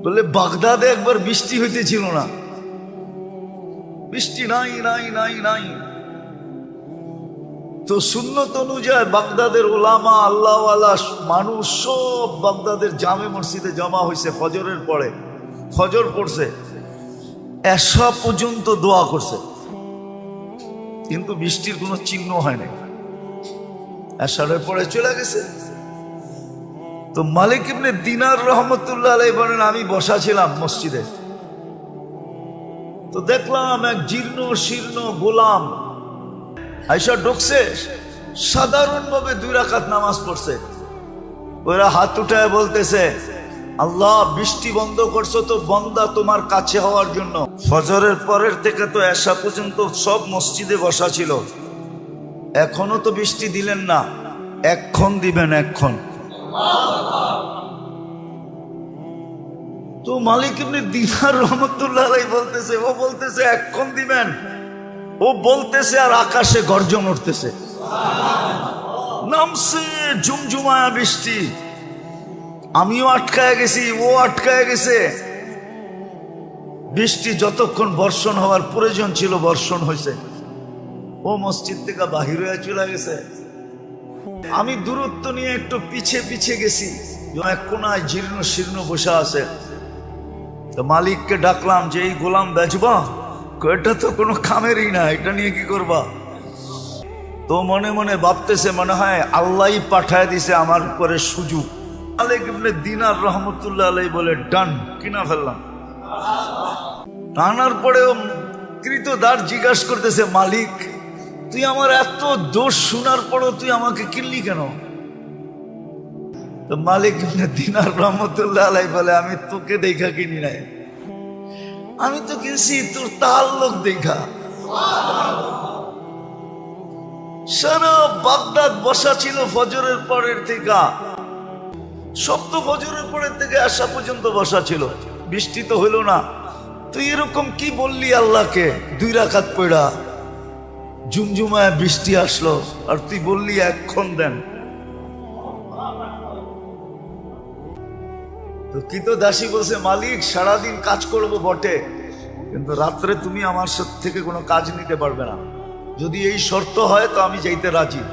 বলে বাগদাদে একবার বৃষ্টি হইতেছিল না, বৃষ্টি নাই নাই নাই নাই। তো সুন্নত অনুযায়ী বাগদাদের ওলামা আল্লাহওয়ালা মানুষ সব বাগদাদের জামে মসজিদে জমা হয়েছে। ফজরের পরে ফজর পড়ছে, এশা পর্যন্ত দোয়া করছে, কিন্তু বৃষ্টির কোনো চিহ্ন হয় নাই। এশারের পরে চলে গেছে। তো মালিক ইবনে দিনার রহমতুল্লাহ আলাইহি বলেন, আমি বসা ছিলাম মসজিদে, তো দেখলাম এক জীর্ণ শীর্ণ গোলাম আইসা ঢুকছে, সাধারণভাবে 2 রাকাত নামাজ পড়ছে। ওরা হাত উঠায় বলতেছে, আল্লাহ বৃষ্টি বন্ধ করছো তো বন্দা তোমার কাছে হওয়ার জন্য। ফজরের পরের থেকে তো এশা পর্যন্ত সব মসজিদে বসা ছিল, এখনো তো বৃষ্টি দিলেন না, এক্ষণ দিবেন এক্ষণ। তো মালিক ইবনে দিনার রহমতুল্লাহ আলাইহি বলতেছে, ও বলতেছে এক্ষণ দিবেন, ও বলতেছে আর আকাশে গর্জন উঠতেছে, নামছে ঝুমঝুমায়া বৃষ্টি। আমিও আটকায় গেছি, ও আটকায় গেছে। বৃষ্টি যতক্ষণ বর্ষণ হওয়ার প্রয়োজন ছিল বর্ষণ হয়েছে। ও মসজিদ থেকে বাহির হয়ে চলে গেছে। আমি দূরত্ব নিয়ে একটু পিছে পিছে গেছি, এক কোনায় জীর্ণ শীর্ণ বসে আছে। তো মালিককে ডাকলাম যে এই গোলাম বেচবা? এটা তো কোনো কামেরই না, এটা নিয়ে কি করবা? তো মনে মনে ভাবতেছে, মনে হয় আল্লাহই পাঠায় দিছে আমার উপরে সুযোগ। মালিক ইবনে দিনার রহমতুল্লাহ আলাইহি বলে, ডান, কিনা ফেললাম। টানার পরেও কৃতদার জিজ্ঞাসা করতেছে, মালিক তুই আমার এত দোষ শোনার পরও তুই আমাকে কিনলি কেন? তো মালিক ইবনে দিনার রহমতুল্লাহ আলাইহি বলে, আমি তোকে দেখা কিনি নাই, আমি তো কিনছি তোর তাআল্লুক দেখা। সারা বাগদাদ বসা ছিল ফজরের পরের থেকে, সপ্ত ফজরের পরের থেকে আসা পর্যন্ত বসা ছিল, বৃষ্টি তো হইল না। তুই এরকম কি বললি আল্লাহকে? 2 রাকাত পড়া ঝুমঝুমায় বৃষ্টি আসলো, আর তুই বললি এক্ষণ দেন। তো কি তো দাসী বলছে, মালিক সারাদিন কাজ করবো বটে, কিন্তু রাত্রে তুমি আমার সাথে থেকে কোনো কাজ নিতে পারবে না। যদি এই শর্ত হয় তো আমি যাইতে রাজি।